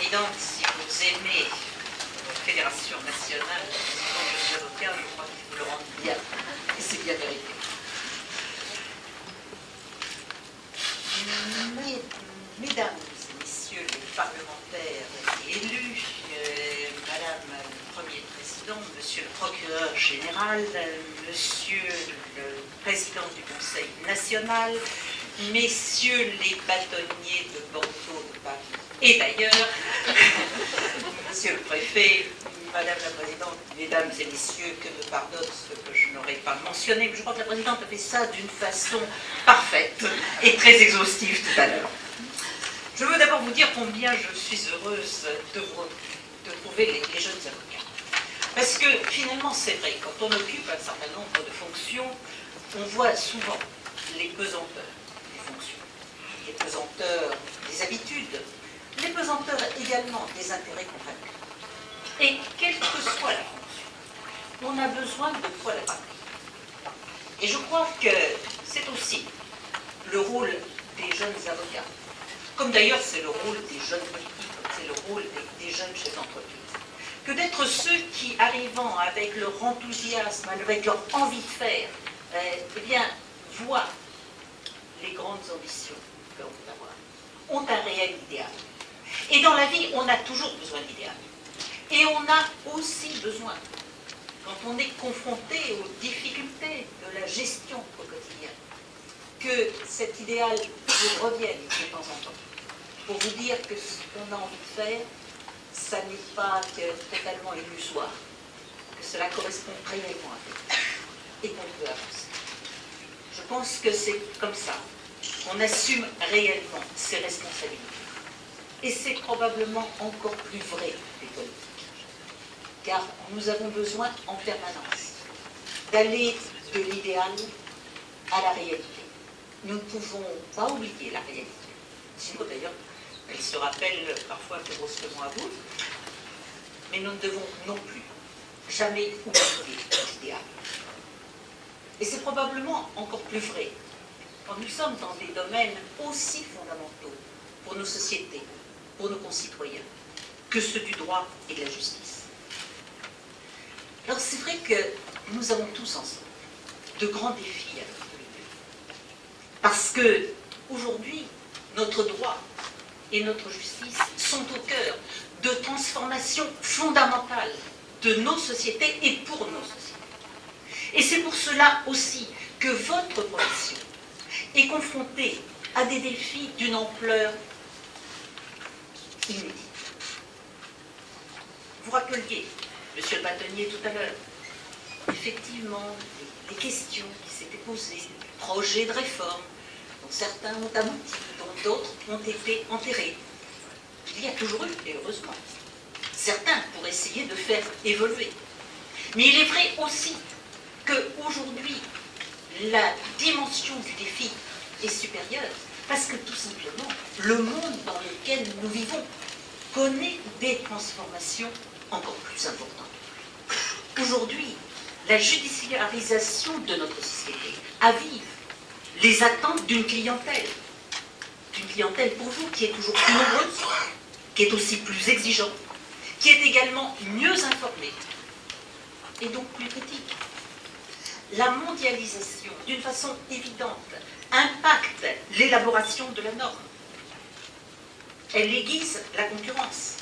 Présidente, si vous aimez la Fédération nationale des avocats, je crois qu'il vous le rendre bien. Et c'est bien vérité. Mesdames et messieurs les parlementaires élus, Madame le Premier Président, Monsieur le Procureur Général, Monsieur le Président du Conseil national, Messieurs les bâtonniers de Bordeaux, de Paris et d'ailleurs, Monsieur le Préfet, Madame la Présidente, Mesdames et Messieurs, que me pardonne ce que je n'aurais pas mentionné, mais je crois que la Présidente a fait ça d'une façon parfaite et très exhaustive tout à l'heure. Je veux d'abord vous dire combien je suis heureuse de trouver les jeunes avocats. Parce que finalement, c'est vrai, quand on occupe un certain nombre de fonctions, on voit souvent les pesanteurs des fonctions, les pesanteurs des habitudes, les pesanteurs également des intérêts convaincus. Et quelle que soit la fonction, on a besoin de quoi la parler. Et je crois que c'est aussi le rôle des jeunes avocats, comme d'ailleurs c'est le rôle des jeunes politiques, comme c'est le rôle des jeunes chefs d'entreprise, que d'être ceux qui, arrivant avec leur enthousiasme, avec leur envie de faire, eh bien, voient les grandes ambitions que l'on peut avoir, ont un réel idéal. Et dans la vie, on a toujours besoin d'idéal. Et on a aussi besoin, quand on est confronté aux difficultés de la gestion au quotidien, que cet idéal vous revienne de temps en temps, pour vous dire que ce qu'on a envie de faire, ça n'est pas totalement illusoire, que cela correspond réellement à vous, et qu'on peut avancer. Je pense que c'est comme ça qu'on assume réellement ses responsabilités. Et c'est probablement encore plus vrai des politiques. Car nous avons besoin en permanence d'aller de l'idéal à la réalité. Nous ne pouvons pas oublier la réalité. Sinon d'ailleurs, elle se rappelle parfois plus brusquement à vous. Mais nous ne devons non plus jamais oublier l'idéal. Et c'est probablement encore plus vrai quand nous sommes dans des domaines aussi fondamentaux pour nos sociétés, pour nos concitoyens, que ceux du droit et de la justice. Alors c'est vrai que nous avons tous ensemble de grands défis à relever. Parce que aujourd'hui, notre droit et notre justice sont au cœur de transformations fondamentales de nos sociétés et pour nos sociétés. Et c'est pour cela aussi que votre profession est confrontée à des défis d'une ampleur inédite. Vous rappeliez, Monsieur le bâtonnier, tout à l'heure, effectivement, les questions qui s'étaient posées, les projets de réforme, dont certains ont abouti, dont d'autres ont été enterrés. Il y a toujours eu, et heureusement, certains pour essayer de faire évoluer. Mais il est vrai aussi qu'aujourd'hui, la dimension du défi est supérieure, parce que tout simplement, le monde dans lequel nous vivons connaît des transformations encore plus importantes. Aujourd'hui, la judiciarisation de notre société avive les attentes d'une clientèle pour vous qui est toujours plus nombreuse, qui est aussi plus exigeante, qui est également mieux informée et donc plus critique. La mondialisation, d'une façon évidente, impacte l'élaboration de la norme. Elle aiguise la concurrence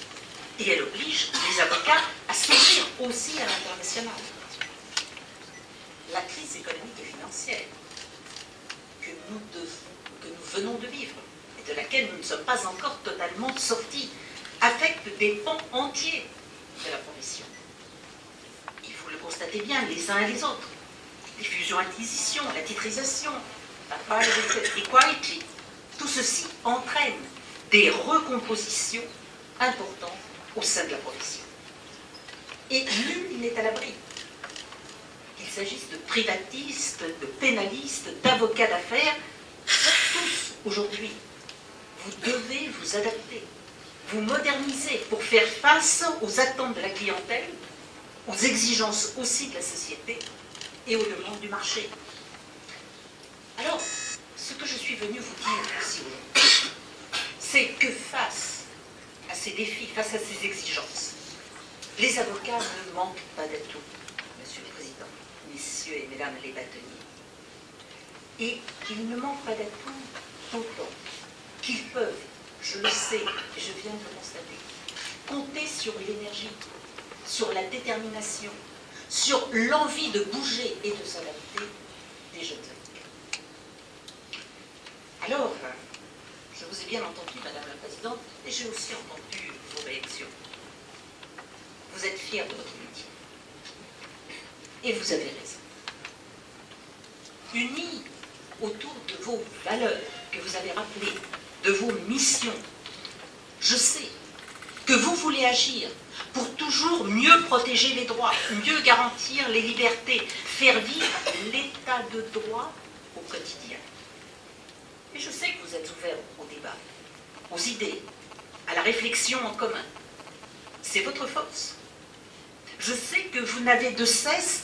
et elle oblige les avocats à s'ouvrir aussi à l'international. La crise économique et financière que nous venons de vivre et de laquelle nous ne sommes pas encore totalement sortis affecte des pans entiers de la profession. Il faut le constater bien les uns et les autres. Les fusions-acquisitions, la titrisation, la private equity, tout ceci entraîne des recompositions importantes au sein de la profession. Et nul n'est à l'abri. Qu'il s'agisse de privatistes, de pénalistes, d'avocats d'affaires, tous aujourd'hui, vous devez vous adapter, vous moderniser pour faire face aux attentes de la clientèle, aux exigences aussi de la société et aux demandes du marché. Alors, ce que je suis venu vous dire aussi aujourd'hui, c'est que face à ces défis, face à ces exigences, les avocats ne manquent pas d'atouts, Monsieur le Président, Messieurs et Mesdames les bâtonniers. Et ils ne manquent pas d'atouts d'autant qu'ils peuvent, je le sais, et je viens de le constater, compter sur l'énergie, sur la détermination, sur l'envie de bouger et de s'adapter des jeunes avocats. Alors, je vous ai bien entendu, Madame la Présidente, et j'ai aussi entendu vos réactions. Vous êtes fiers de votre métier. Et vous avez raison. Unis autour de vos valeurs que vous avez rappelées, de vos missions, je sais que vous voulez agir pour toujours mieux protéger les droits, mieux garantir les libertés, faire vivre l'état de droit au quotidien. Et je sais que vous êtes ouverts au débat, aux idées, à la réflexion en commun. C'est votre force. Je sais que vous n'avez de cesse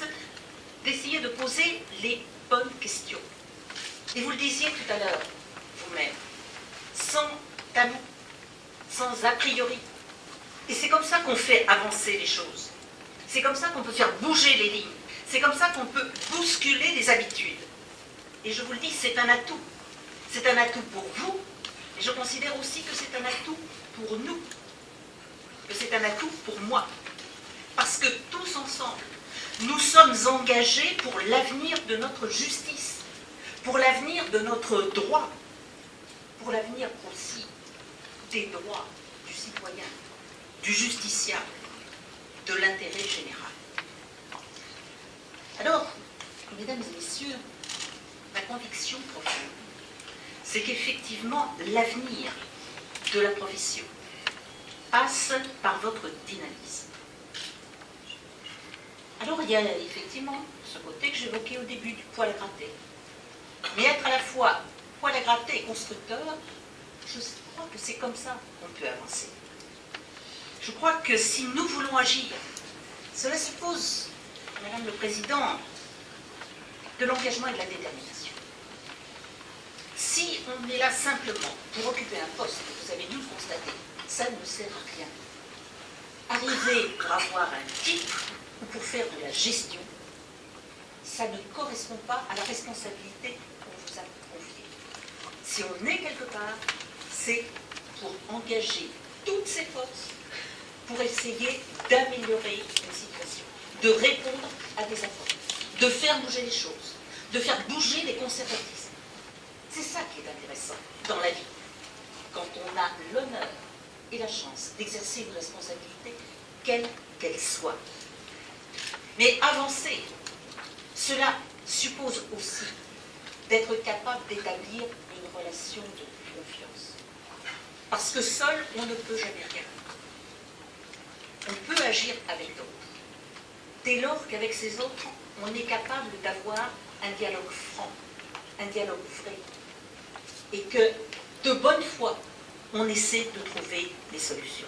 d'essayer de poser les bonnes questions. Et vous le disiez tout à l'heure, vous-même, sans tabou, sans a priori. Et c'est comme ça qu'on fait avancer les choses. C'est comme ça qu'on peut faire bouger les lignes. C'est comme ça qu'on peut bousculer les habitudes. Et je vous le dis, c'est un atout. C'est un atout pour vous, et je considère aussi que c'est un atout pour nous, que c'est un atout pour moi. Parce que tous ensemble, nous sommes engagés pour l'avenir de notre justice, pour l'avenir de notre droit, pour l'avenir aussi des droits du citoyen, du justiciable, de l'intérêt général. Alors, mesdames et messieurs, ma conviction profonde, c'est qu'effectivement, l'avenir de la profession passe par votre dynamisme. Alors, il y a effectivement ce côté que j'évoquais au début, du poil à gratter. Mais être à la fois poil à gratter et constructeur, je crois que c'est comme ça qu'on peut avancer. Je crois que si nous voulons agir, cela suppose, Madame le Président, de l'engagement et de la détermination. Si on est là simplement pour occuper un poste, vous avez dû le constater, ça ne sert à rien. Arriver pour avoir un titre ou pour faire de la gestion, ça ne correspond pas à la responsabilité qu'on vous a confiée. Si on est quelque part, c'est pour engager toutes ces forces pour essayer d'améliorer une situation, de répondre à des attentes, de faire bouger les choses, de faire bouger les conservatismes. C'est ça qui est intéressant dans la vie, quand on a l'honneur et la chance d'exercer une responsabilité, quelle qu'elle soit. Mais avancer, cela suppose aussi d'être capable d'établir une relation de confiance. Parce que seul, on ne peut jamais rien. On peut agir avec d'autres. Dès lors qu'avec ces autres, on est capable d'avoir un dialogue franc, un dialogue vrai. Et que, de bonne foi, on essaie de trouver des solutions.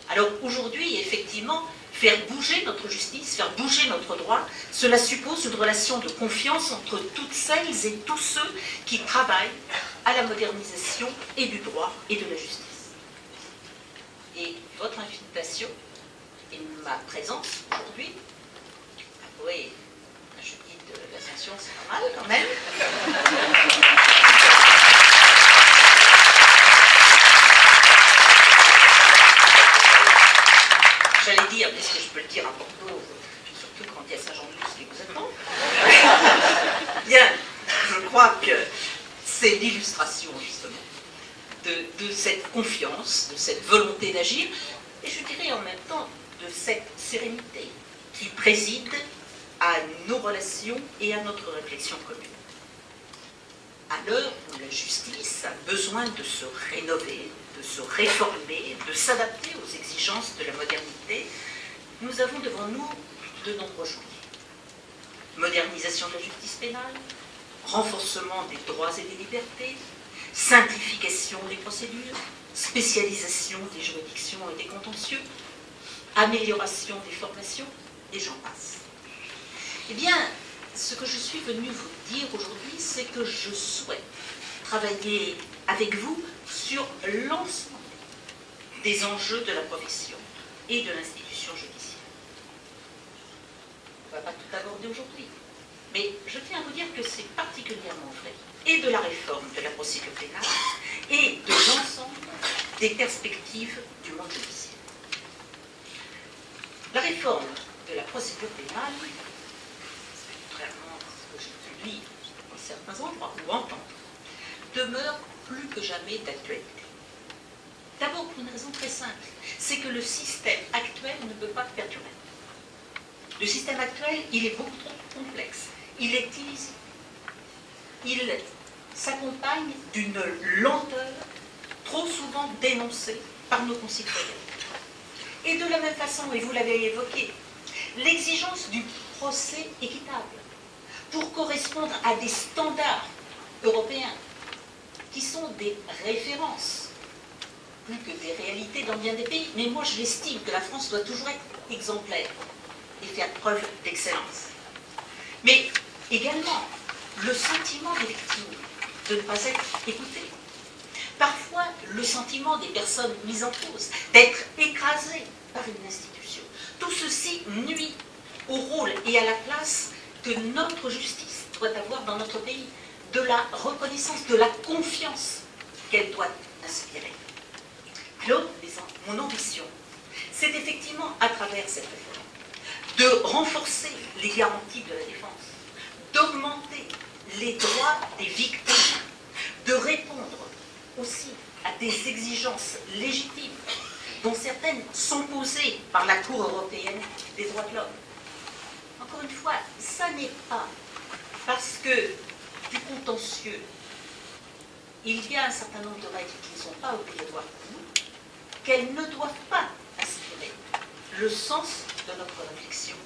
Alors aujourd'hui, effectivement, faire bouger notre justice, faire bouger notre droit, cela suppose une relation de confiance entre toutes celles et tous ceux qui travaillent à la modernisation et du droit et de la justice. Et votre invitation et ma présence aujourd'hui, oui, je dis de l'ascension, c'est pas mal quand même. J'allais dire, est-ce que je peux le dire à Bordeaux, surtout quand il y a Saint-Jean-de-Luz qui vous attend. Bien, je crois que c'est l'illustration justement de cette confiance, de cette volonté d'agir, et je dirais en même temps de cette sérénité qui préside à nos relations et à notre réflexion commune. À l'heure où la justice a besoin de se rénover, de se réformer, de s'adapter aux exigences de la modernité, nous avons devant nous de nombreux chantiers. Modernisation de la justice pénale, renforcement des droits et des libertés, simplification des procédures, spécialisation des juridictions et des contentieux, amélioration des formations, et j'en passe. Eh bien, ce que je suis venue vous dire aujourd'hui, c'est que je souhaite travailler avec vous sur l'ensemble des enjeux de la profession et de l'institution judiciaire. On ne va pas tout aborder aujourd'hui, mais je tiens à vous dire que c'est particulièrement vrai et de la réforme de la procédure pénale et de l'ensemble des perspectives du monde judiciaire. La réforme de la procédure pénale, contrairement à ce que j'ai pu lire dans certains endroits ou entendre, demeure plus que jamais d'actualité. D'abord pour une raison très simple, c'est que le système actuel ne peut pas perdurer. Le système actuel, il est beaucoup trop complexe, il est illisible, il s'accompagne d'une lenteur trop souvent dénoncée par nos concitoyens. Et de la même façon, et vous l'avez évoqué, l'exigence du procès équitable pour correspondre à des standards européens qui sont des références, plus que des réalités dans bien des pays. Mais moi, je l'estime que la France doit toujours être exemplaire et faire preuve d'excellence. Mais également, le sentiment des victimes de ne pas être écoutées. Parfois, le sentiment des personnes mises en cause d'être écrasées par une institution. Tout ceci nuit au rôle et à la place que notre justice doit avoir dans notre pays, de la reconnaissance, de la confiance qu'elle doit inspirer. Alors, mon ambition, c'est effectivement, à travers cette réforme, de renforcer les garanties de la défense, d'augmenter les droits des victimes, de répondre aussi à des exigences légitimes, dont certaines sont posées par la Cour européenne des droits de l'homme. Encore une fois, ça n'est pas parce que du contentieux, il y a un certain nombre de règles qui ne sont pas obligatoires pour nous, qu'elles ne doivent pas inspirer le sens de notre réflexion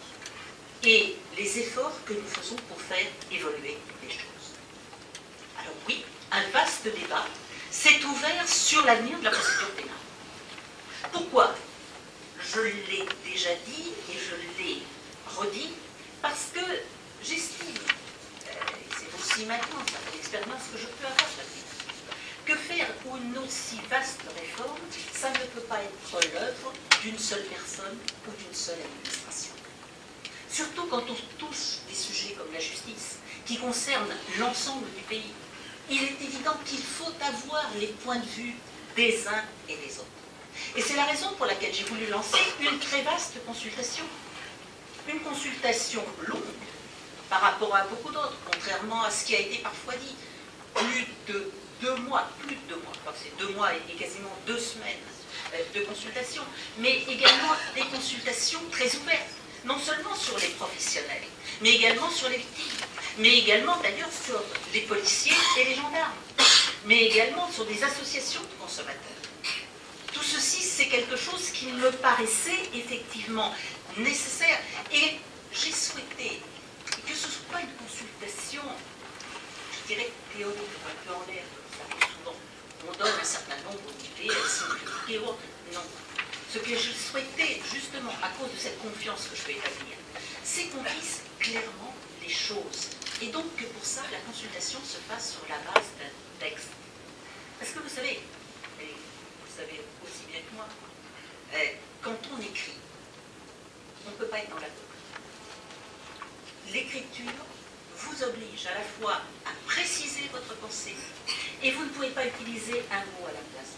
et les efforts que nous faisons pour faire évoluer les choses. Alors oui, un vaste débat s'est ouvert sur l'avenir de la procédure pénale. Pourquoi? Je l'ai déjà dit et je l'ai redit, parce que j'estime, et c'est aussi maintenant, ça fait l'expérience que je peux avoir là-dessus, que faire une aussi vaste réforme, ça ne peut pas être l'œuvre d'une seule personne ou d'une seule administration. Surtout quand on touche des sujets comme la justice, qui concernent l'ensemble du pays. Il est évident qu'il faut avoir les points de vue des uns et des autres. Et c'est la raison pour laquelle j'ai voulu lancer une très vaste consultation. Une consultation longue par rapport à beaucoup d'autres, contrairement à ce qui a été parfois dit. Plus de 2 mois, je crois que c'est 2 mois et quasiment 2 semaines de consultation, mais également des consultations très ouvertes, non seulement sur les professionnels, mais également sur les victimes, mais également d'ailleurs sur les policiers et les gendarmes, mais également sur des associations de consommateurs. Tout ceci, c'est quelque chose qui me paraissait effectivement nécessaire, et j'ai souhaité que ce ne soit pas une consultation, je dirais, théorique, un peu en l'air, ça arrive souvent. On donne un certain nombre d'idées, elles sont critiquées ou autres. Non. Ce que je souhaitais, justement, à cause de cette confiance que je peux établir, c'est qu'on dise clairement les choses. Et donc que pour ça, la consultation se fasse sur la base d'un texte. Parce que vous savez, et vous le savez aussi bien que moi, quand on écrit, on ne peut pas être dans la boucle. L'écriture vous oblige à la fois à préciser votre pensée, et vous ne pouvez pas utiliser un mot à la place.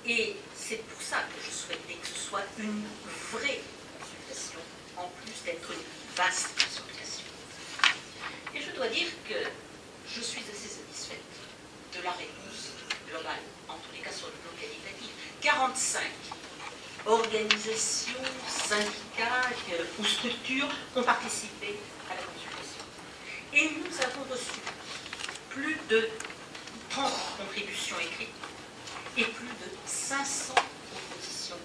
Et c'est pour ça que je souhaitais que ce soit une vraie consultation, en plus d'être une vaste consultation. Et je dois dire que je suis assez satisfaite de la réponse globale, en tous les cas sur le plan qualitatif. 45 organisations, syndicats ou structures ont participé à la consultation. Et nous avons reçu plus de 30 contributions écrites et plus de 500 propositions.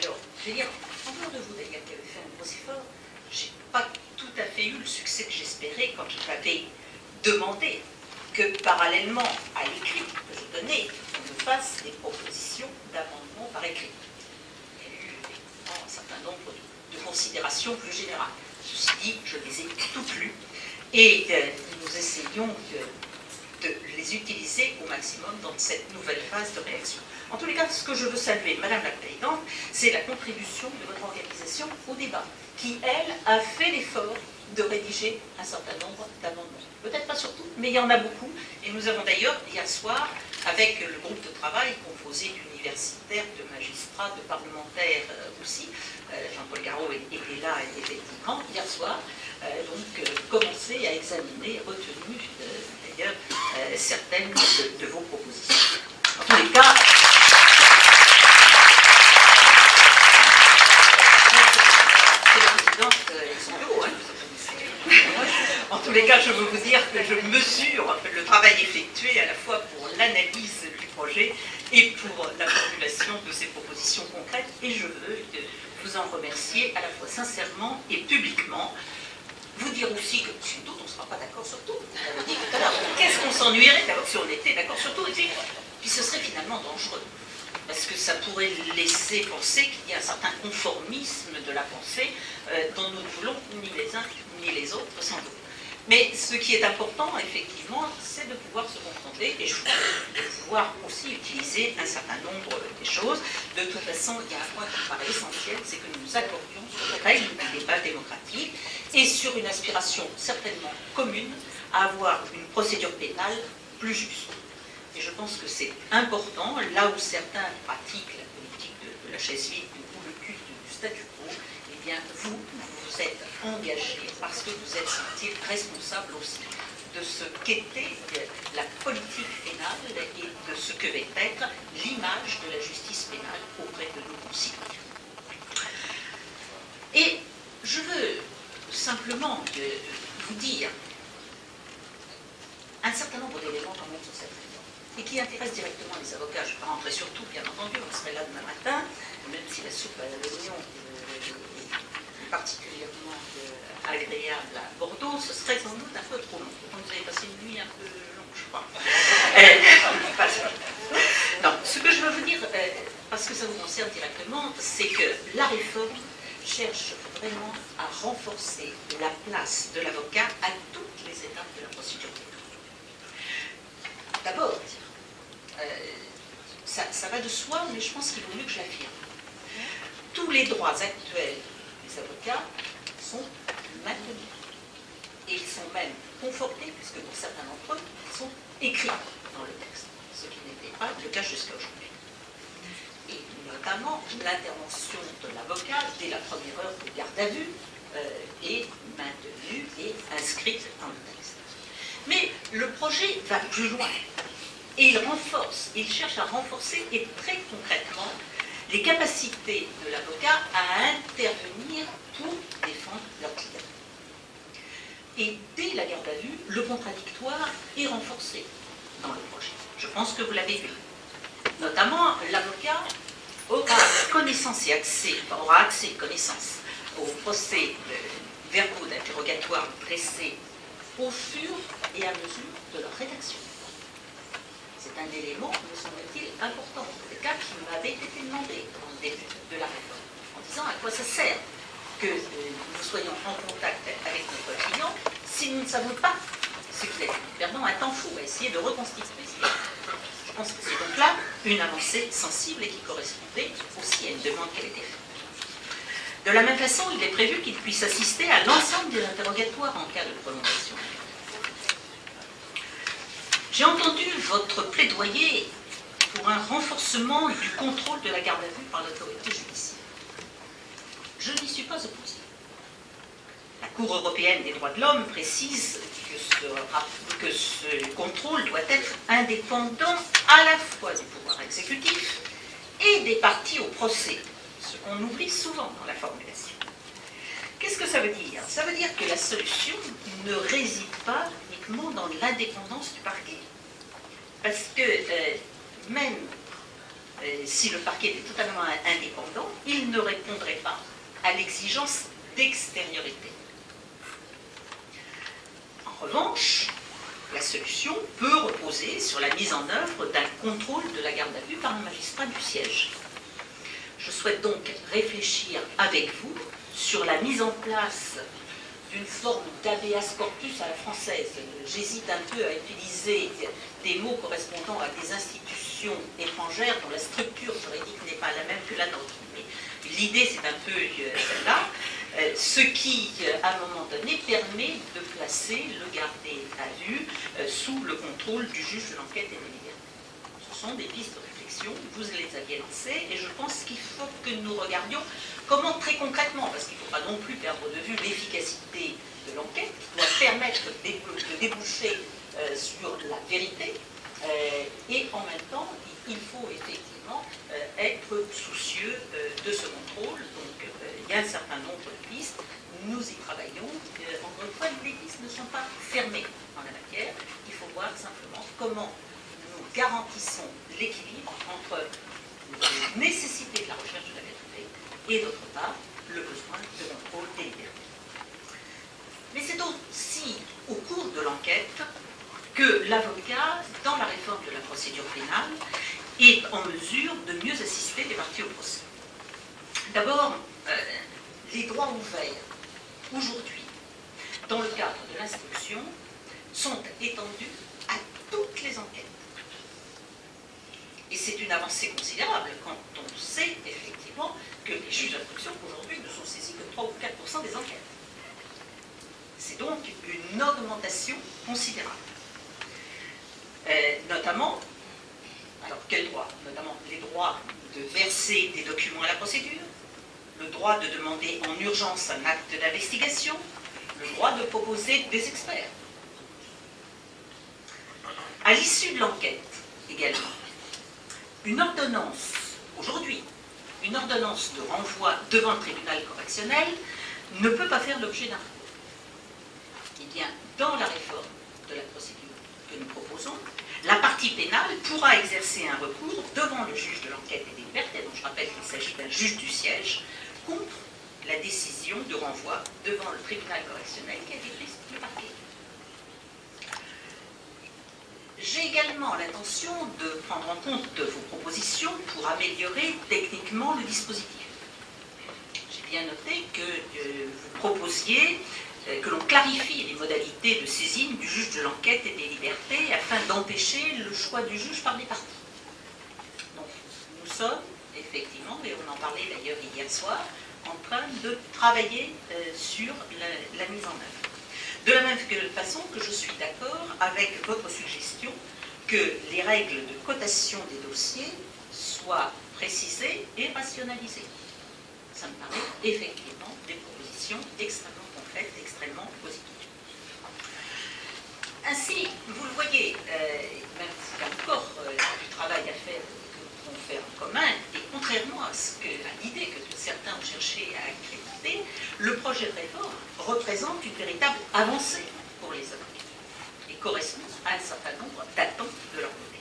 Alors, je vais dire, en dehors de vous d'ailleurs qui avez fait un gros effort, je n'ai pas tout à fait eu le succès que j'espérais quand je t'avais demandé que parallèlement à l'écrit que je donnais, on me fasse des propositions d'amendements par écrit. Il y a eu effectivement un certain nombre de considérations plus générales. Ceci dit, je les ai toutes lues et nous essayons de les utiliser au maximum dans cette nouvelle phase de réaction. En tous les cas, ce que je veux saluer, Madame la Présidente, c'est la contribution de votre organisation au débat, qui, elle, a fait l'effort de rédiger un certain nombre d'amendements. Peut-être pas surtout, mais il y en a beaucoup. Et nous avons d'ailleurs, hier soir, avec le groupe de travail composé d'universitaires, de magistrats, de parlementaires aussi, Jean-Paul Garot était là, effectivement, hier soir, commencé à examiner, retenu d'ailleurs certaines de vos propositions. En tous les cas, en tous les cas, je veux vous dire que je mesure le travail effectué à la fois pour l'analyse du projet et pour la formulation de ces propositions concrètes, et je veux vous en remercier à la fois sincèrement et publiquement. Vous dire aussi que, sans doute, on ne sera pas d'accord sur tout. Vous avez dit tout à l'heure, qu'est-ce qu'on s'ennuierait d'abord si on était d'accord sur tout, et puis ce serait finalement dangereux. Parce que ça pourrait laisser penser qu'il y a un certain conformisme de la pensée dont nous ne voulons ni les uns ni les autres, sans doute. Mais ce qui est important, effectivement, c'est de pouvoir se confronter et de pouvoir aussi utiliser un certain nombre de choses. De toute façon, il y a un point qui me paraît essentiel, c'est que nous nous accordions sur les règles du débat démocratique et sur une aspiration certainement commune à avoir une procédure pénale plus juste. Et je pense que c'est important, là où certains pratiquent la politique de la chaise vide ou le culte du statu quo, eh bien vous êtes engagés parce que vous êtes sentis responsables aussi de ce qu'était la politique pénale et de ce que va être l'image de la justice pénale auprès de nos concitoyens. Et je veux simplement vous dire un certain nombre d'éléments quand même sur cette réforme et qui intéressent directement les avocats. Je ne vais pas rentrer sur tout, bien entendu, on serait là demain matin, même si la soupe à l'oignon est particulièrement agréable à Bordeaux, ce serait sans doute un peu trop long. Vous avez passé une nuit un peu longue, je crois. Non, ce que je veux vous dire, parce que ça vous concerne directement, c'est que la réforme cherche vraiment à renforcer la place de l'avocat à toutes les étapes de la procédure pénale. D'abord, ça va de soi, mais je pense qu'il vaut mieux que je l'affirme. Tous les droits actuels des avocats sont maintenus. Et ils sont même confortés, puisque pour certains d'entre eux, ils sont écrits dans le texte, ce qui n'était pas le cas jusqu'à aujourd'hui. Et notamment, l'intervention de l'avocat dès la première heure de garde à vue est maintenue et inscrite dans le texte. Mais le projet va plus loin. Et il cherche à renforcer, et très concrètement, les capacités de l'avocat à intervenir pour défendre leur client. Et dès la garde à vue, le contradictoire est renforcé dans le projet. Je pense que vous l'avez vu. Notamment, l'avocat aura connaissance et aura accès et connaissance aux procès verbaux d'interrogatoire dressés au fur et à mesure de leur rédaction. C'est un élément, me semble-t-il, important, en tous les cas, qui m'avait été demandé dans le début de la réforme, en disant à quoi ça sert que nous soyons en contact avec notre client si nous ne savons pas ce qu'il est. Perdons un temps fou à essayer de reconstituer ce qu'il est. Je pense que c'est donc là une avancée sensible et qui correspondait aussi à une demande qui avait été faite. De la même façon, il est prévu qu'il puisse assister à l'ensemble des interrogatoires en cas de prolongation. J'ai entendu votre plaidoyer pour un renforcement du contrôle de la garde à vue par l'autorité judiciaire. Je n'y suis pas opposé. La Cour européenne des droits de l'homme précise que ce contrôle doit être indépendant à la fois du pouvoir exécutif et des parties au procès, ce qu'on oublie souvent dans la formulation. Qu'est-ce que ça veut dire? Ça veut dire que la solution ne réside pas uniquement dans l'indépendance du parquet. Parce que même si le parquet était totalement indépendant, il ne répondrait pas à l'exigence d'extériorité. En revanche, la solution peut reposer sur la mise en œuvre d'un contrôle de la garde à vue par un magistrat du siège. Je souhaite donc réfléchir avec vous sur la mise en place d'une forme d'habeas corpus à la française. J'hésite un peu à utiliser des mots correspondant à des institutions étrangères dont la structure juridique n'est pas la même que la nôtre. Mais l'idée, c'est un peu celle-là, ce qui, à un moment donné, permet de placer le gardé à vue sous le contrôle du juge de l'enquête et des libertés. Ce sont des pistes de réflexion, vous les aviez lancées, et je pense qu'il faut que nous regardions comment très concrètement, parce qu'il ne faut pas non plus perdre de vue l'efficacité de l'enquête, qui doit permettre de déboucher sur la vérité, et en même temps, il faut effectivement être soucieux de ce contrôle. Donc il y a un certain nombre de pistes, nous y travaillons. Encore une fois, les pistes ne sont pas fermées en la matière, il faut voir simplement comment nous garantissons l'équilibre entre la nécessité de la recherche de la vérité et d'autre part le besoin de contrôle des libertés. Mais c'est aussi au cours de l'enquête que l'avocat, dans la réforme de la procédure pénale, est en mesure de mieux assister les parties au procès. D'abord, les droits ouverts aujourd'hui dans le cadre de l'instruction sont étendus à toutes les enquêtes. Et c'est une avancée considérable quand on sait effectivement que les juges d'instruction aujourd'hui ne sont saisis que 3 ou 4% des enquêtes. C'est donc une augmentation considérable. Notamment, alors quels droits? Notamment les droits de verser des documents à la procédure, le droit de demander en urgence un acte d'investigation, le droit de proposer des experts. À l'issue de l'enquête, également, une ordonnance, aujourd'hui, une ordonnance de renvoi devant le tribunal correctionnel ne peut pas faire l'objet d'un recours. Eh bien, dans la réforme de la procédure que nous proposons, la partie pénale pourra exercer un recours devant le juge de l'enquête et des libertés, dont je rappelle qu'il s'agit d'un juge du siège, contre la décision de renvoi devant le tribunal correctionnel qui a été prise par le parquet. J'ai également l'intention de prendre en compte de vos propositions pour améliorer techniquement le dispositif. J'ai bien noté que vous proposiez que l'on clarifie les modalités de saisine du juge de l'enquête et des libertés afin d'empêcher le choix du juge par les parties. Donc, nous sommes effectivement, et on en parlait d'ailleurs hier soir, en train de travailler sur la mise en œuvre. De la même façon que je suis d'accord avec votre suggestion que les règles de cotation des dossiers soient précisées et rationalisées. Ça me paraît effectivement des propositions extrêmement concrètes, extrêmement positives. Ainsi, vous le voyez, même s'il y a encore du travail à faire, que nous pouvons faire en commun, et contrairement à l'idée que certains ont cherché à accréditer, le projet de réforme représente une véritable avancée pour les avocats et correspond à un certain nombre d'attentes de leur côté.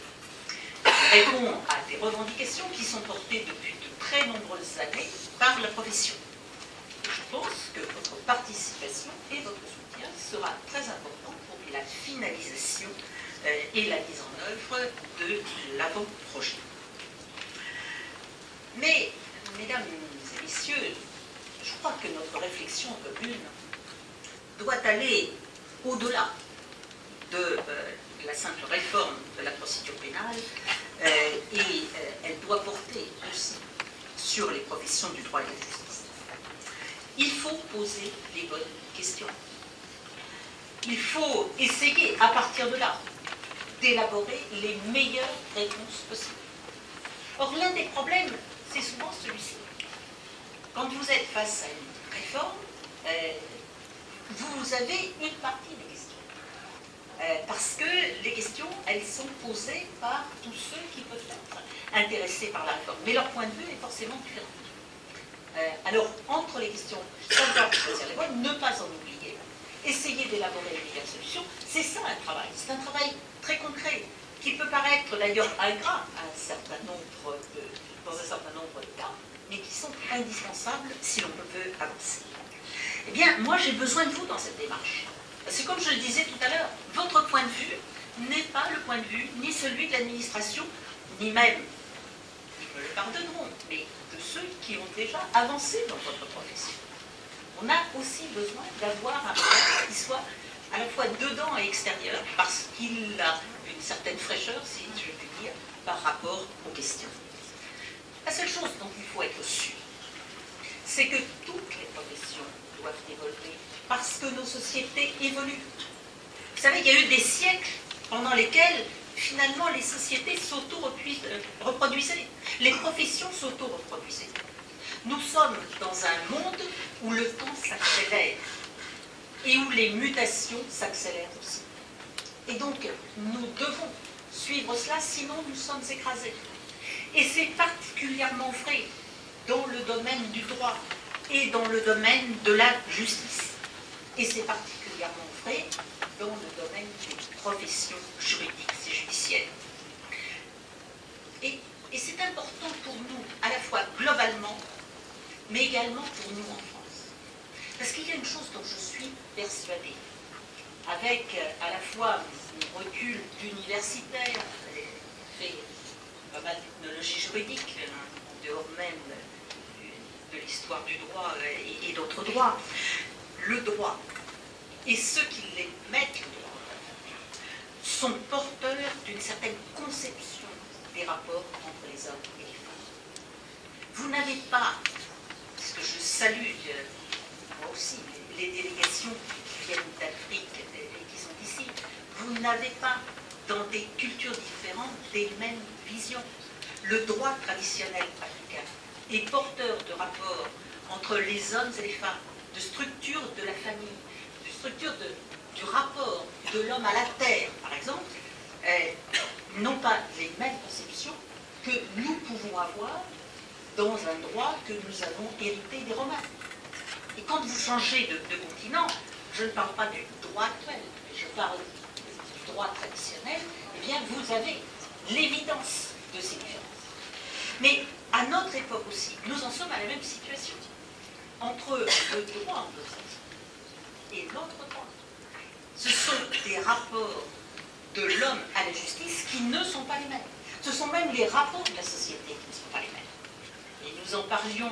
Il répond à des revendications qui sont portées depuis de très nombreuses années par la profession. Je pense que votre participation et votre soutien sera très important pour la finalisation et la mise en œuvre de l'avant-projet. Mais, mesdames et messieurs, je crois que notre réflexion commune doit aller au-delà de la simple réforme de la procédure pénale et elle doit porter aussi sur les professions du droit et de la justice. Il faut poser les bonnes questions. Il faut essayer, à partir de là, d'élaborer les meilleures réponses possibles. Or, l'un des problèmes, c'est souvent celui-ci. Quand vous êtes face à une réforme, vous avez une partie des questions. Parce que les questions, elles sont posées par tous ceux qui peuvent être intéressés par la réforme. Mais leur point de vue est forcément différent. Alors, entre les questions, savoir choisir les bonnes, ne pas en oublier, essayer d'élaborer les meilleures solutions, c'est ça un travail. C'est un travail très concret, qui peut paraître d'ailleurs ingrat dans un certain nombre de cas, mais qui sont indispensables si l'on veut avancer. Eh bien, moi j'ai besoin de vous dans cette démarche. Parce que comme je le disais tout à l'heure, votre point de vue n'est pas le point de vue ni celui de l'administration, ni même, ils me le pardonneront, mais de ceux qui ont déjà avancé dans votre profession. On a aussi besoin d'avoir un regard qui soit à la fois dedans et extérieur, parce qu'il a une certaine fraîcheur, si je puis dire, par rapport aux questions. La seule chose dont il faut être sûr, c'est que toutes les professions doivent évoluer, parce que nos sociétés évoluent. Vous savez, il y a eu des siècles pendant lesquels, finalement, les sociétés s'auto-reproduisaient. Les professions s'auto-reproduisaient. Nous sommes dans un monde où le temps s'accélère et où les mutations s'accélèrent aussi. Et donc, nous devons suivre cela, sinon nous sommes écrasés. Et c'est particulièrement vrai dans le domaine du droit et dans le domaine de la justice. Et c'est particulièrement vrai dans le domaine des professions juridiques et judiciaires. Et c'est important pour nous, à la fois globalement, mais également pour nous en France. Parce qu'il y a une chose dont je suis persuadée, avec à la fois mon recul d'universitaire, j'ai fait pas mal d'ethnologie juridique, en dehors même de l'histoire du droit et d'autres droits. Le droit et ceux qui les mettent le droit sont porteurs d'une certaine conception des rapports entre les hommes et les femmes. Vous n'avez pas, parce que je salue moi aussi les délégations qui viennent d'Afrique et qui sont ici, vous n'avez pas dans des cultures différentes des mêmes visions. Le droit traditionnel africain est porteur de rapports entre les hommes et les femmes, de structure de la famille, de structure du rapport de l'homme à la terre, par exemple, n'ont pas les mêmes conceptions que nous pouvons avoir dans un droit que nous avons hérité des Romains. Et quand vous changez de continent, je ne parle pas du droit actuel, mais je parle du droit traditionnel, eh bien vous avez l'évidence de ces différences. Mais à notre époque aussi, nous en sommes à la même situation. Entre le droit anglo-saxon et notre droit, ce sont des rapports de l'homme à la justice qui ne sont pas les mêmes. Ce sont même les rapports de la société qui ne sont pas les mêmes. Et nous en parlions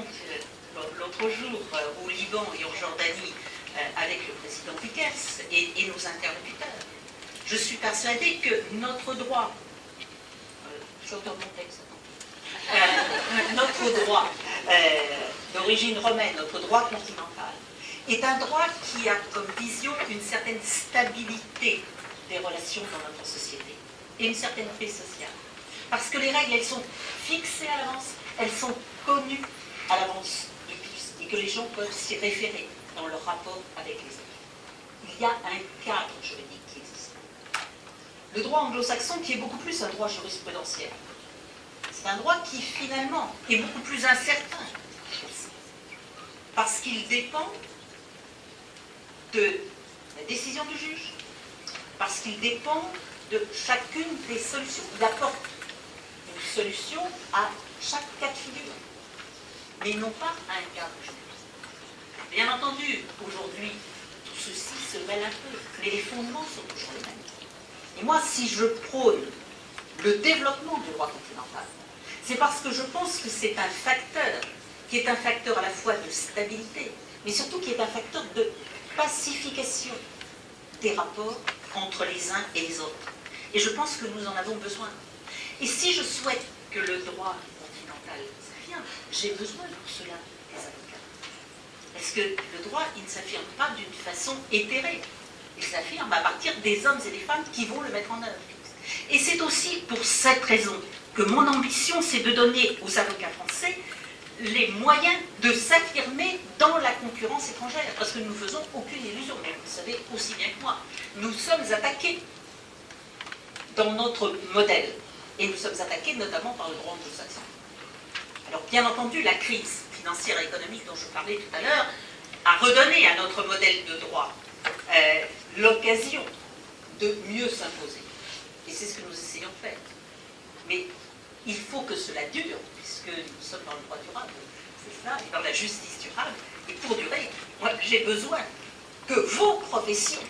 l'autre jour au Liban et en Jordanie avec le président Vickers et nos interlocuteurs. Je suis persuadée que notre droit, je retourne mon texte, notre droit d'origine romaine, notre droit continental, est un droit qui a comme vision une certaine stabilité des relations dans notre société et une certaine paix sociale. Parce que les règles, elles sont fixées à l'avance, elles sont connues à l'avance de tous, et que les gens peuvent s'y référer dans leur rapport avec les autres. Il y a un cadre juridique qui existe. Le droit anglo-saxon qui est beaucoup plus un droit jurisprudentiel. C'est un droit qui finalement est beaucoup plus incertain, parce qu'il dépend de la décision du juge, parce qu'il dépend de chacune des solutions. Il apporte une solution à chaque cas de figure, mais non pas à un cadre juridique. Bien entendu, aujourd'hui, tout ceci se mêle un peu, mais les fondements sont toujours les mêmes. Et moi, si je prône le développement du droit continental, c'est parce que je pense que c'est un facteur qui est un facteur à la fois de stabilité, mais surtout qui est un facteur de pacification des rapports entre les uns et les autres. Et je pense que nous en avons besoin. Et si je souhaite que le droit continental s'affirme, j'ai besoin pour cela des avocats. Parce que le droit, il ne s'affirme pas d'une façon éthérée. Il s'affirme à partir des hommes et des femmes qui vont le mettre en œuvre. Et c'est aussi pour cette raison que mon ambition, c'est de donner aux avocats français les moyens de s'affirmer dans la concurrence étrangère, parce que nous ne faisons aucune illusion, mais vous le savez aussi bien que moi. Nous sommes attaqués dans notre modèle, et nous sommes attaqués notamment par le droit anglo-saxon. Alors bien entendu, la crise financière et économique dont je parlais tout à l'heure a redonné à notre modèle de droit l'occasion de mieux s'imposer. Et c'est ce que nous essayons de faire. Mais il faut que cela dure, puisque nous sommes dans le droit durable, c'est ça, et dans la justice durable. Et pour durer, moi j'ai besoin que vos professions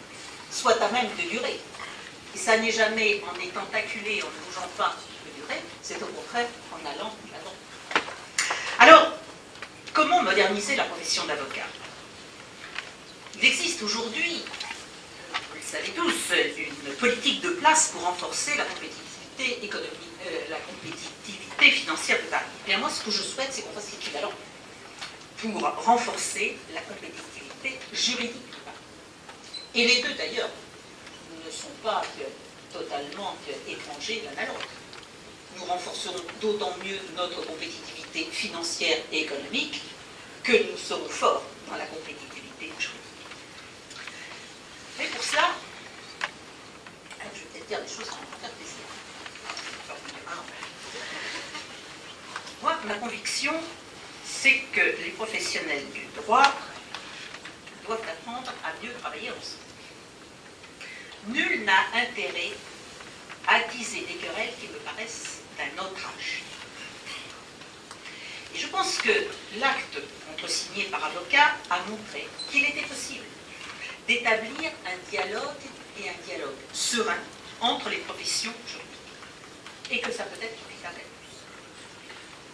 soient à même de durer. Et ça n'est jamais en étant acculé, en ne bougeant pas de durer, c'est au contraire en allant de l'avant. Alors, comment moderniser la profession d'avocat? Il existe aujourd'hui, vous le savez tous, une politique de place pour renforcer la compétitivité économique, la compétitivité financière de Paris. Et moi, ce que je souhaite, c'est qu'on fasse l'équivalent pour renforcer la compétitivité juridique de Paris. Et les deux, d'ailleurs, ne sont pas totalement étrangers l'un à l'autre. Nous renforcerons d'autant mieux notre compétitivité financière et économique que nous serons forts dans la compétitivité juridique. Mais pour cela, je vais peut-être dire des choses qui vont me faire plaisir. Moi, ma conviction, c'est que les professionnels du droit doivent apprendre à mieux travailler ensemble. Nul n'a intérêt à attiser des querelles qui me paraissent d'un autre âge. Et je pense que l'acte contresigné par avocat a montré qu'il était possible d'établir un dialogue serein entre les professions juridiques. Et que ça peut être efficace à tous.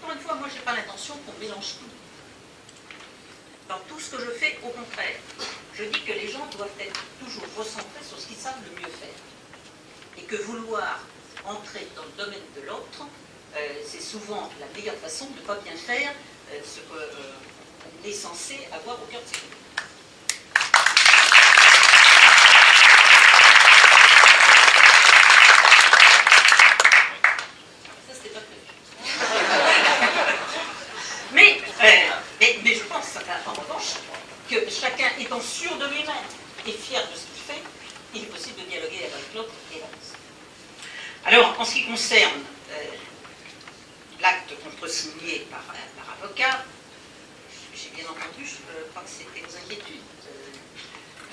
Encore une fois, moi, je n'ai pas l'intention qu'on mélange tout. Dans tout ce que je fais, au contraire, je dis que les gens doivent être toujours recentrés sur ce qu'ils savent le mieux faire. Et que vouloir entrer dans le domaine de l'autre, c'est souvent la meilleure façon de ne pas bien faire ce qu'on est censé avoir au cœur de ses compétences. Ça, c'était pas prévu. Mais je pense, en revanche, que chacun étant sûr de lui-même et fier de ce qu'il fait, il est possible de dialoguer avec l'autre et l'avancer. Alors, en ce qui concerne l'acte contresigné par avocat, j'ai bien entendu, je crois que c'était aux inquiétudes de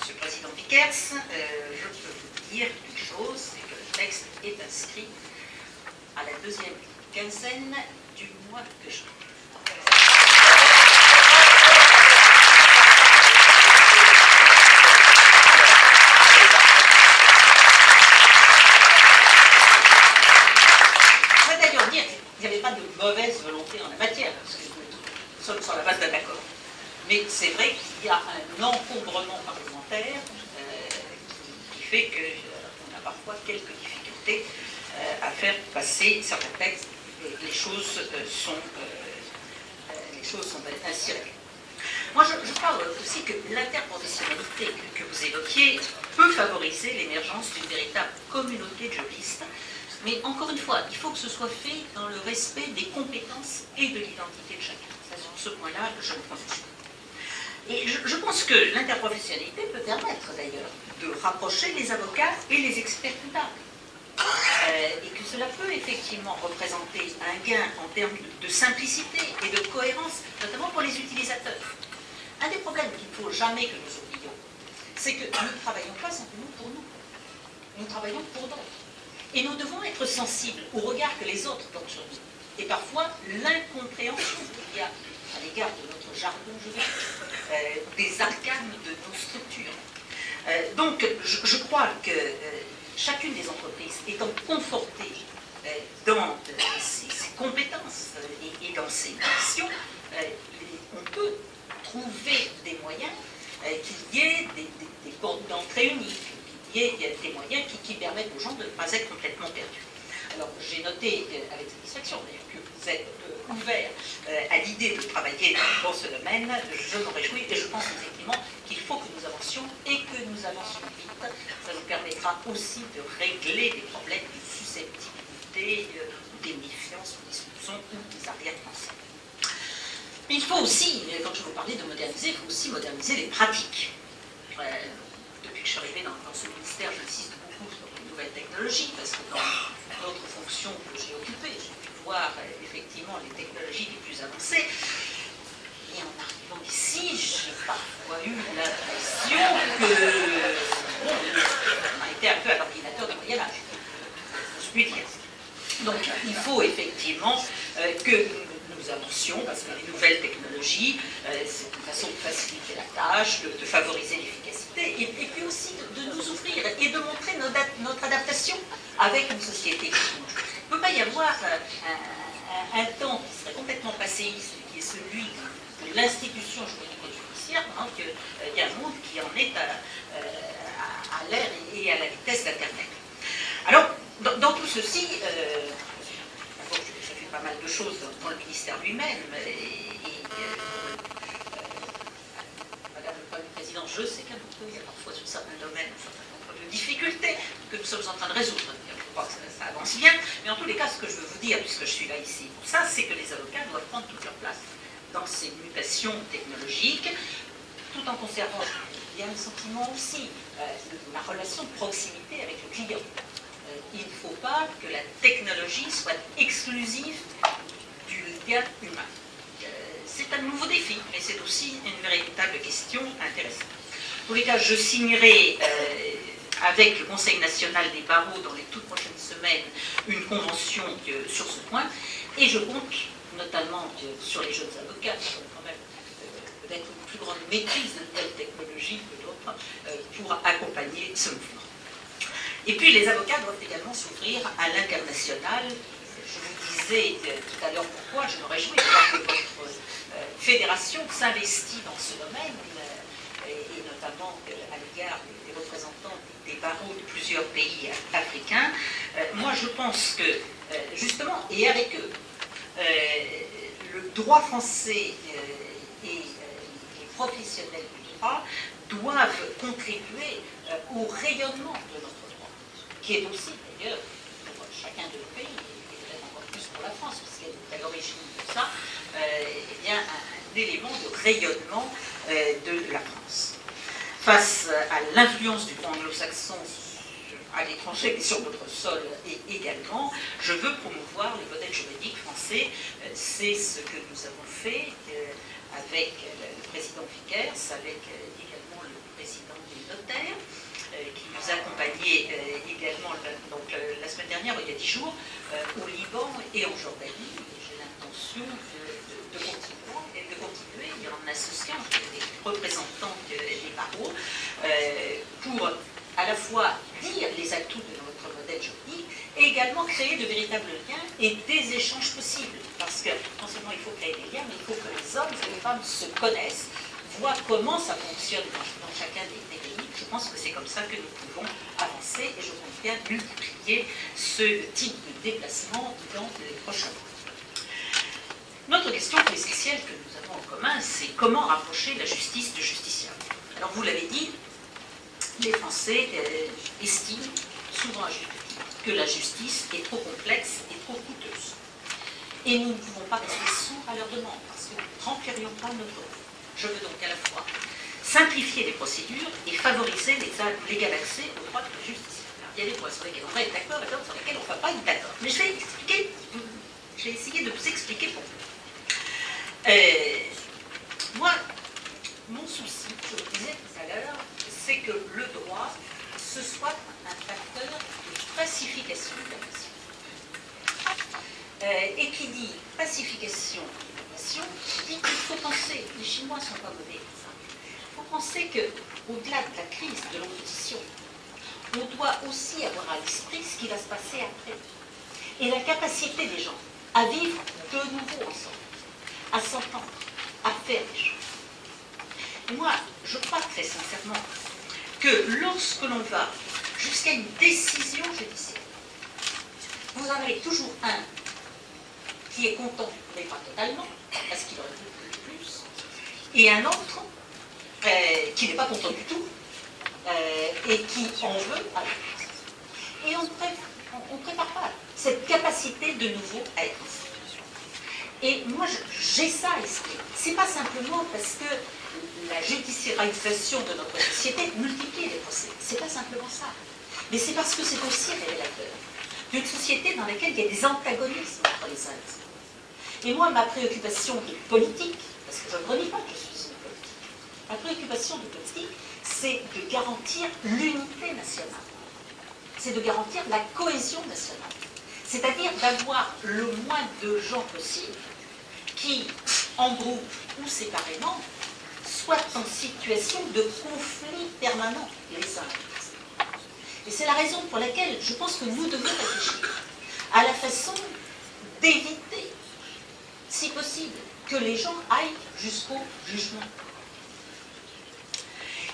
M. le Président Vickers, je peux vous dire une chose, c'est que le texte est inscrit à la deuxième quinzaine du mois de juin. Il n'y avait pas de mauvaise volonté en la matière, parce que nous sommes sur la base d'un accord. Mais c'est vrai qu'il y a un encombrement parlementaire qui fait qu'on a parfois quelques difficultés à faire passer certains textes. Les choses sont ainsi réglées. Moi, je crois aussi que l'interprofessionnalité que vous évoquiez peut favoriser l'émergence d'une véritable communauté de juristes. Mais encore une fois, il faut que ce soit fait dans le respect des compétences et de l'identité de chacun. Ça, sur ce point-là, je me conviens. Et je pense que l'interprofessionnalité peut permettre d'ailleurs de rapprocher les avocats et les experts comptables. Et que cela peut effectivement représenter un gain en termes de simplicité et de cohérence, notamment pour les utilisateurs. Un des problèmes qu'il ne faut jamais que nous oublions, c'est que nous ne travaillons pas simplement pour nous. Nous travaillons pour d'autres. Et nous devons être sensibles au regard que les autres portent sur nous. Et parfois, l'incompréhension qu'il y a à l'égard de notre jargon juridique, des arcanes de nos structures. Donc, je crois que chacune des entreprises étant confortée dans ses compétences et dans ses missions, on peut trouver des moyens qu'il y ait des portes d'entrée uniques. Il y a des moyens qui permettent aux gens de ne pas être complètement perdus. Alors, j'ai noté avec satisfaction d'ailleurs que vous êtes ouvert à l'idée de travailler dans ce domaine. Je m'en réjouis et je pense effectivement qu'il faut que nous avancions et que nous avancions vite. Ça nous permettra aussi de régler des problèmes de susceptibilité, des méfiances, des soupçons ou des arrière-pensées. Mais il faut aussi, quand je vous parlais de moderniser, il faut aussi moderniser les pratiques. Depuis que je suis arrivée dans ce ministère, j'insiste beaucoup sur les nouvelles technologies, parce que dans d'autres fonctions que j'ai occupées, j'ai pu voir effectivement les technologies les plus avancées. Et en arrivant ici, j'ai parfois eu l'impression qu'on a été un peu à l'ordinateur du Moyen-Âge, je puis dire. Donc il faut effectivement que nous avancions, parce que les nouvelles technologies, c'est une façon de faciliter la tâche, de favoriser l'efficacité, et puis aussi de nous ouvrir et de montrer notre adaptation avec une société qui change. Il ne peut pas y avoir un temps qui serait complètement passéiste, qui est celui de l'institution juridique confirme hein, qu'il y a un monde qui en est à l'ère et à la vitesse d'Internet. Alors, dans tout ceci, d'abord, j'ai fait pas mal de choses dans le ministère lui-même, Madame le Premier Président, je sais qu'à beaucoup, il y a parfois sur certains domaines un certain nombre de difficultés que nous sommes en train de résoudre. Je crois que ça avance bien, mais en tous les cas, ce que je veux vous dire, puisque je suis là ici pour ça, c'est que les avocats doivent prendre toute leur place dans ces mutations technologiques, tout en conservant bien le sentiment aussi, la relation de proximité avec le client. Il ne faut pas que la technologie soit exclusive du lien humain. C'est un nouveau défi, mais c'est aussi une véritable question intéressante. En tous les cas, je signerai avec le Conseil national des barreaux dans les toutes prochaines semaines une convention sur ce point, et je compte notamment sur les jeunes avocats qui ont quand même peut-être une plus grande maîtrise de telles technologies que d'autres pour accompagner ce mouvement. Et puis les avocats doivent également s'ouvrir à l'international. Je vous disais tout à l'heure pourquoi je me réjouis de voir que votre fédération s'investit dans ce domaine, et notamment à l'égard des représentants des barreaux de plusieurs pays africains. Moi je pense que, justement, et avec eux, le droit français et les professionnels du droit doivent contribuer au rayonnement de notre droit, qui est aussi d'ailleurs pour chacun de nos pays, et peut-être encore plus pour la France, parce qu'elle est à l'origine de ça, eh bien, un élément de rayonnement de la France. Face à l'influence du droit anglo-saxon à l'étranger, mais sur notre sol également, je veux promouvoir le modèle juridique français. C'est ce que nous avons fait avec le président Vickers, avec également le président des notaires, qui nous accompagnait également donc, la semaine dernière, il y a 10 jours, au Liban et en Jordanie. J'ai l'intention de continuer en associant les représentants des barreaux pour à la fois dire les atouts de notre modèle juridique et également créer de véritables liens et des échanges possibles. Parce que non seulement il faut créer des liens, mais il faut que les hommes et les femmes se connaissent, voient comment ça fonctionne dans chacun des pays. Je pense que c'est comme ça que nous pouvons avancer et je compte bien multiplier ce type de déplacement dans les prochains mois. Notre question essentielle que nous avons en commun, c'est comment rapprocher la justice du justiciable. Alors vous l'avez dit, les Français estiment, souvent à juste titre, que la justice est trop complexe et trop coûteuse. Et nous ne pouvons pas rester sourds à leur demande, parce que nous ne remplirions pas notre rôle. Je veux donc à la fois simplifier les procédures et favoriser l'égal accès aux droits de la justice. Alors, il y a des points sur lesquels on va être d'accord et d'autres sur lesquels on ne va pas être d'accord. Mais je vais essayer de vous expliquer pourquoi. Moi, mon souci, je vous disais tout à l'heure, c'est que le droit, ce soit un facteur de pacification de la nation. Et qui dit pacification de la nation, dit qu'il faut penser, les Chinois ne sont pas mauvais pour ça, il faut penser qu'au-delà de la crise de l'opposition, on doit aussi avoir à l'esprit ce qui va se passer après. Et la capacité des gens à vivre de nouveau ensemble, à s'entendre, à faire des choses. Moi, je crois très sincèrement que lorsque l'on va jusqu'à une décision judiciaire, vous en avez toujours un qui est content, mais pas totalement, parce qu'il aurait voulu plus, et un autre qui n'est pas content du tout, et qui en veut à l'autre. Et on ne prépare pas cette capacité de nouveau à être ensemble. Et moi, j'ai ça à l'esprit. C'est pas simplement parce que la judiciarisation de notre société multiplie les procès. C'est pas simplement ça. Mais c'est parce que c'est aussi révélateur d'une société dans laquelle il y a des antagonismes entre les uns et les autres. Et moi, ma préoccupation de politique, parce que je ne renie pas que je suis une politique, ma préoccupation de politique, c'est de garantir l'unité nationale. C'est de garantir la cohésion nationale. C'est-à-dire d'avoir le moins de gens possible qui, en groupe ou séparément, soient en situation de conflit permanent les uns avec les autres. Et c'est la raison pour laquelle je pense que nous devons réfléchir à la façon d'éviter, si possible, que les gens aillent jusqu'au jugement.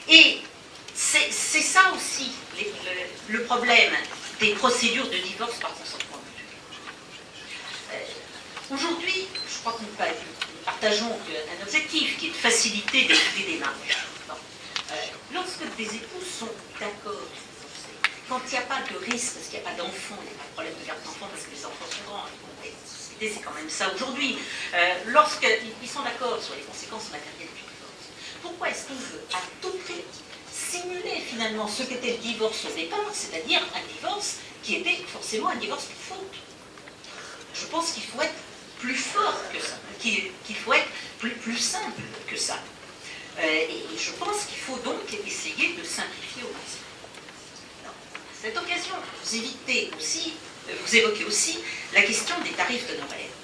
Et c'est ça aussi le problème des procédures de divorce par consentement mutuel. Aujourd'hui, je crois que nous partageons un objectif qui est de faciliter des démarches. Bon. Lorsque des époux sont d'accord, quand il n'y a pas de risque, parce qu'il n'y a pas d'enfants, il n'y a pas de problème de garde d'enfants parce que les enfants sont grands, c'est quand même ça aujourd'hui, lorsqu'ils sont d'accord sur les conséquences matérielles du divorce, pourquoi est-ce qu'on veut à tout prix simuler finalement ce qu'était le divorce au départ, c'est-à-dire un divorce qui était forcément un divorce pour faute? Je pense qu'il faut être plus fort que ça, qu'il faut être plus simple que ça. Et je pense qu'il faut donc essayer de simplifier au maximum. À cette occasion, vous évoquez aussi la question des tarifs d'honoraires.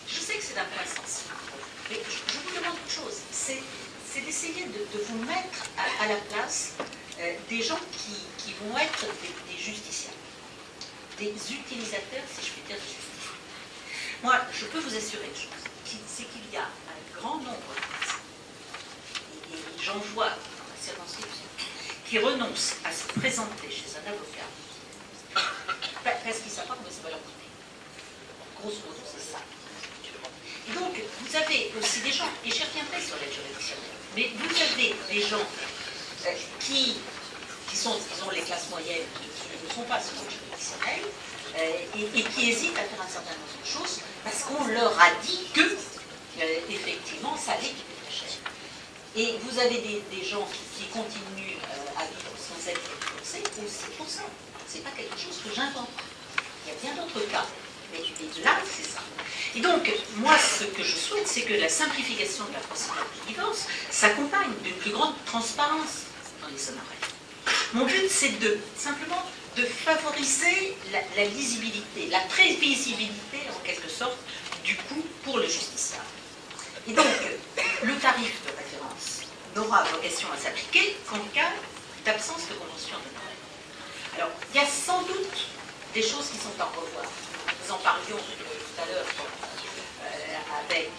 Je sais que c'est un point sensible, mais je vous demande une chose, c'est d'essayer de vous mettre à la place des gens qui vont être des justiciables, des utilisateurs, si je puis dire, de justice. Moi, je peux vous assurer une chose, c'est qu'il y a un grand nombre de personnes, et j'en vois dans la circonscription, qui renoncent à se présenter chez un avocat parce qu'ils ne savent pas combien ça va leur coûter. Grosso modo, c'est ça. Et donc, vous avez aussi des gens, et je reviendrai sur l'aide juridictionnelle, mais vous avez des gens qui sont, disons, les classes moyennes, qui ne sont pas sur l'aide juridictionnelle, et qui hésitent à faire un certain nombre de choses parce qu'on leur a dit que, effectivement, ça allait coûter très cher. Et vous avez des gens qui continuent à vivre sans être divorcés aussi pour ça. Ce n'est pas quelque chose que j'invente. Il y a bien d'autres cas. Mais là, c'est ça. Et donc, moi, ce que je souhaite, c'est que la simplification de la procédure du divorce s'accompagne d'une plus grande transparence dans les honoraires. Mon but, c'est simplement de favoriser la lisibilité, la prévisibilité, en quelque sorte, du coût pour le justiciable. Et donc, le tarif de référence n'aura vocation à s'appliquer qu'en cas d'absence de convention d'honoraires. Alors, il y a sans doute des choses qui sont à revoir. Nous en parlions tout à l'heure avec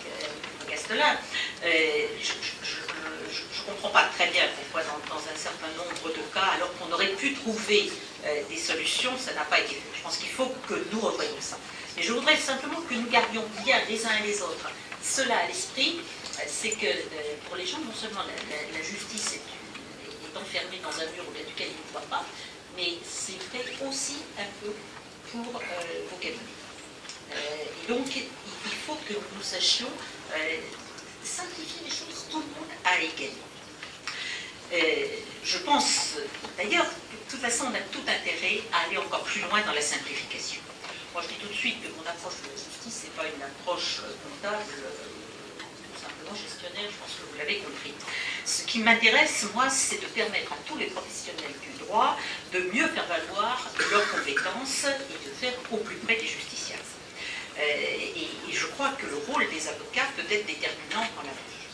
Gastelain. Je ne comprends pas très bien pourquoi dans un certain nombre de cas, alors qu'on aurait pu trouver des solutions, ça n'a pas été fait. Je pense qu'il faut que nous revoyions ça. Mais je voudrais simplement que nous gardions bien les uns et les autres cela à l'esprit, c'est que pour les gens, non seulement la justice est enfermée dans un mur au-delà duquel ils ne voient pas, mais c'est vrai aussi un peu pour vos cabinets. Et donc, il faut que nous sachions simplifier les choses, tout le monde à égalité. Je pense, d'ailleurs, de toute façon, on a tout intérêt à aller encore plus loin dans la simplification. Moi, je dis tout de suite que mon approche de la justice, ce n'est pas une approche comptable, tout simplement gestionnaire, je pense que vous l'avez compris. Ce qui m'intéresse, moi, c'est de permettre à tous les professionnels du droit de mieux faire valoir leurs compétences et de faire au plus près des justiciables. Et je crois que le rôle des avocats peut être déterminant dans la vie.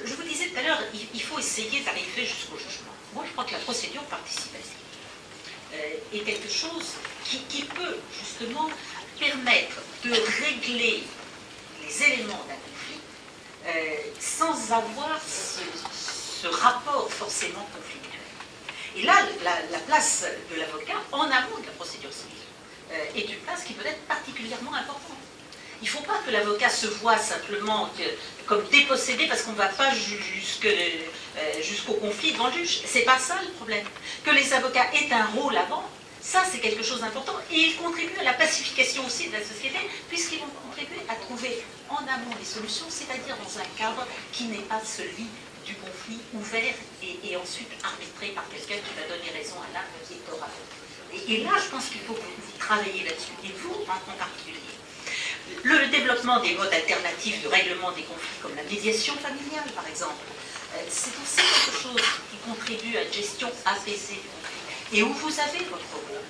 Je vous disais tout à l'heure, il faut essayer d'arriver jusqu'au jugement. Moi, je crois que la procédure participative est quelque chose qui peut justement permettre de régler les éléments d'un conflit sans avoir ce rapport forcément conflictuel. Et là, la place de l'avocat en amont de la procédure civile est une place qui peut être particulièrement importante. Il ne faut pas que l'avocat se voie simplement comme dépossédé parce qu'on ne va pas jusqu'au conflit devant le juge. Ce n'est pas ça le problème. Que les avocats aient un rôle avant, ça c'est quelque chose d'important. Et ils contribuent à la pacification aussi de la société, puisqu'ils vont contribuer à trouver en amont des solutions, c'est-à-dire dans un cadre qui n'est pas celui du conflit ouvert et ensuite arbitré par quelqu'un qui va donner raison à l'un et tort à l'autre. Et là, je pense qu'il faut que vous travailliez là-dessus, et vous en particulier. Le développement des modes alternatifs de règlement des conflits, comme la médiation familiale, par exemple, c'est aussi quelque chose qui contribue à une gestion apaisée du conflit, et où vous avez votre rôle.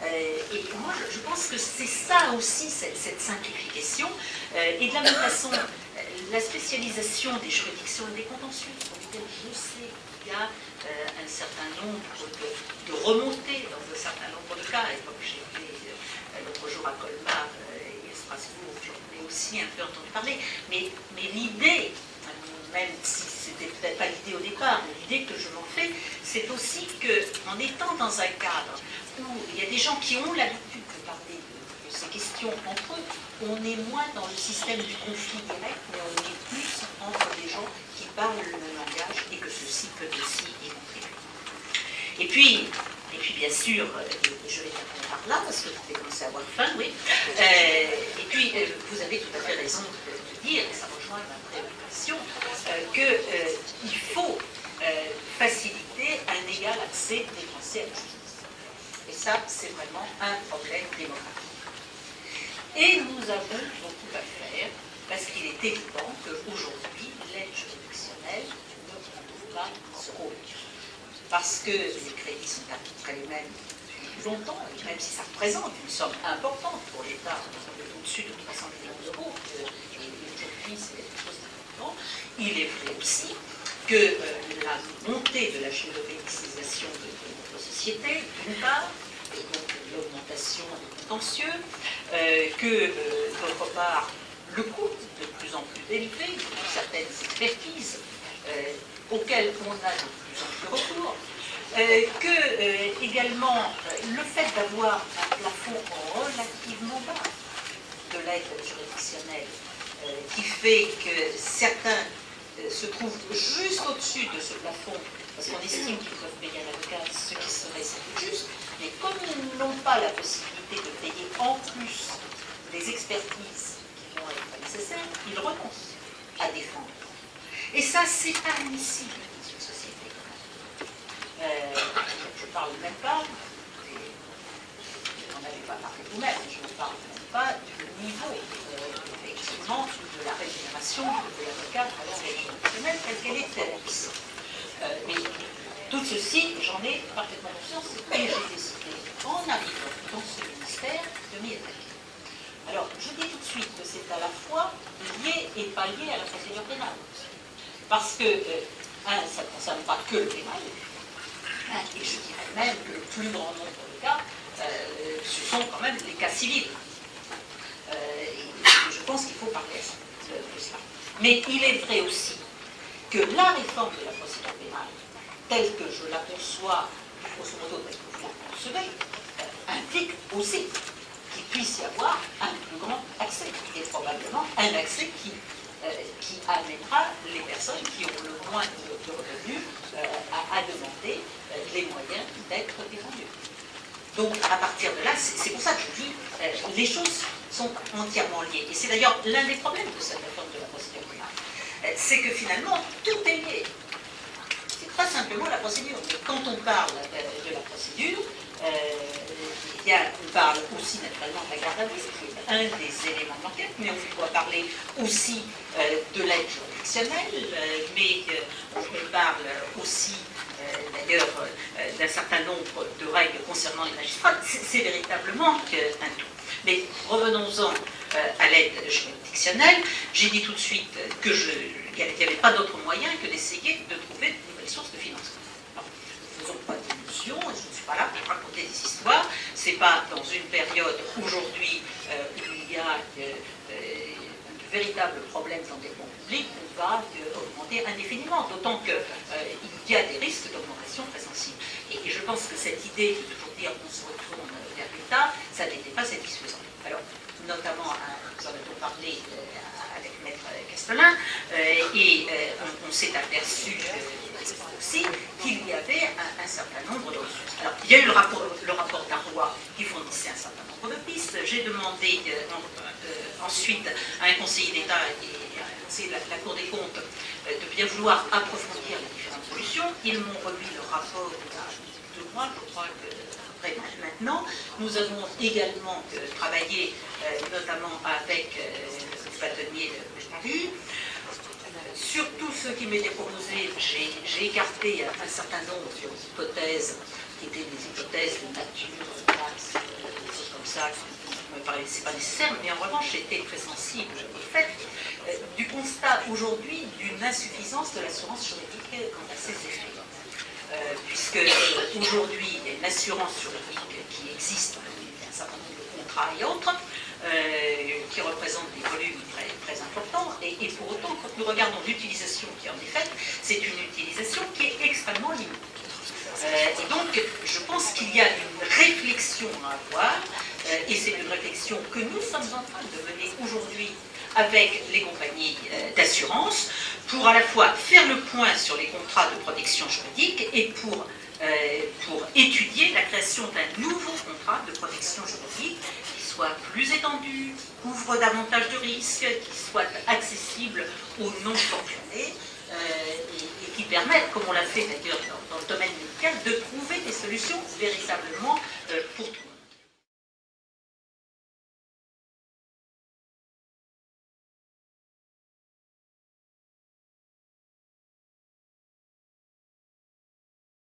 Et moi, je pense que c'est ça aussi, cette simplification, et de la même façon, la spécialisation des juridictions et des contentieux, pour lesquelles je sais qu'il y a un certain nombre de remontées dans un certain nombre de cas, et comme j'ai été l'autre jour à Colmar et à Strasbourg, j'en ai aussi un peu entendu parler, mais l'idée, à mon départ, l'idée que je m'en fais, c'est aussi qu'en étant dans un cadre où il y a des gens qui ont l'habitude de parler de ces questions entre eux, on est moins dans le système du conflit direct, mais on est plus entre des gens qui parlent le même langage et que ceci peut aussi y contribuer. Et puis bien sûr, je vais terminer par là, parce que vous avez commencé à avoir faim, oui. Et puis, vous avez tout à fait raison de dire, et ça rejoint ma préoccupation, qu'il faut faciliter un égal accès des Français à la justice. Et ça, c'est vraiment un problème démocratique. Et nous avons beaucoup à faire, parce qu'il est évident qu'aujourd'hui, l'aide juridictionnelle ne retrouve pas ce rôle. Parce que les crédits sont à peu près les mêmes depuis longtemps, et même si ça représente une somme importante pour l'État, au-dessus de 300 millions d'euros, et aujourd'hui c'est quelque chose d'important, il est vrai aussi que la montée de la généralisation de notre société, d'une part, et donc l'augmentation des contentieux, que d'autre part, le coût de plus en plus élevé de certaines expertises auxquelles on a de plus en plus recours, également le fait d'avoir un plafond relativement bas de l'aide juridictionnelle qui fait que certains se trouvent juste au-dessus de ce plafond parce qu'on estime qu'ils peuvent payer un avocat, ce qui serait sans doute juste, mais comme ils n'ont pas la possibilité de payer en plus des expertises qui vont être nécessaires, ils renoncent à défendre. Et ça, c'est pas admissible dans une société. Je ne parle même pas, vous n'en avez pas parlé vous-même, je ne parle même pas du niveau, effectivement, de la rémunération de l'avocat à travers l'aide juridictionnelle telle qu'elle est établie. Mais tout ceci, j'en ai parfaitement conscience, et j'ai décidé, en arrivant dans ce ministère, de m'y attaquer. Alors, je dis tout de suite que c'est à la fois lié et pas lié à la procédure pénale. Parce que, ça ne concerne pas que le pénal, et je dirais même que le plus grand nombre de cas, ce sont quand même les cas civils. Et je pense qu'il faut parler de cela. Mais il est vrai aussi que la réforme de la procédure pénale, telle que je la conçois, grosso modo telle que vous la concevez, implique aussi qu'il puisse y avoir un plus grand accès, et probablement un accès qui amènera les personnes qui ont le moins de revenus à demander les moyens d'être défendus. Donc, à partir de là, c'est pour ça que je dis les choses sont entièrement liées. Et c'est d'ailleurs l'un des problèmes de cette réforme de la procédure pénale. C'est que finalement, tout est lié. C'est pas simplement la procédure. Mais quand on parle de la procédure, on parle aussi naturellement de la garde à vue, qui est un des éléments d'enquête, mais on doit parler aussi de l'aide juridictionnelle, mais on parle aussi d'ailleurs d'un certain nombre de règles concernant les magistrats. C'est véritablement un tout. Mais revenons-en à l'aide juridictionnelle. J'ai dit tout de suite qu'il n'y avait pas d'autre moyen que d'essayer de trouver de nouvelles sources de financement. Ne faisons pas d'illusions, je ne suis pas là pour raconter des histoires. Ce n'est pas dans une période aujourd'hui où il y a un véritable problème d'endettement public qu'on va augmenter indéfiniment, d'autant qu'il y a des risques d'augmentation très sensibles. Et je pense que cette idée de toujours dire qu'on se retourne vers l'État, ça n'était pas satisfaisant. Alors, notamment, nous en avons parlé avec Maître Castelin, et on s'est aperçu aussi qu'il y avait un certain nombre de ressources. Alors, il y a eu le rapport d'Arrois qui fournissait un certain nombre de pistes. J'ai demandé ensuite à un conseiller d'État et à un conseiller de la Cour des comptes de bien vouloir approfondir les différentes solutions. Ils m'ont remis le rapport il y a 2 mois, je crois que maintenant. Nous avons également travaillé notamment avec le bâtonnier de Paris. Sur tout ce qui m'était proposé, j'ai écarté un certain nombre d'hypothèses qui étaient des hypothèses de nature, des choses comme ça, qui ne me paraissaient pas nécessaires, mais en revanche, j'étais très sensible au fait du constat aujourd'hui d'une insuffisance de l'assurance juridique quant à ses effets. Puisque aujourd'hui, il y a une assurance juridique qui existe, il y a un certain nombre de contrats et autres, qui représentent des volumes très, très importants. important, et pour autant, quand nous regardons l'utilisation qui en est faite, c'est une utilisation qui est extrêmement limitée. Et donc, je pense qu'il y a une réflexion à avoir, et c'est une réflexion que nous sommes en train de mener aujourd'hui avec les compagnies d'assurance, pour à la fois faire le point sur les contrats de protection juridique et pour étudier la création d'un nouveau contrat de protection juridique qui soit plus étendu, couvre davantage de risques, qui soit accessible aux non-fortunés, et qui permettent, comme on l'a fait d'ailleurs dans le domaine médical, de trouver des solutions véritablement pour tout.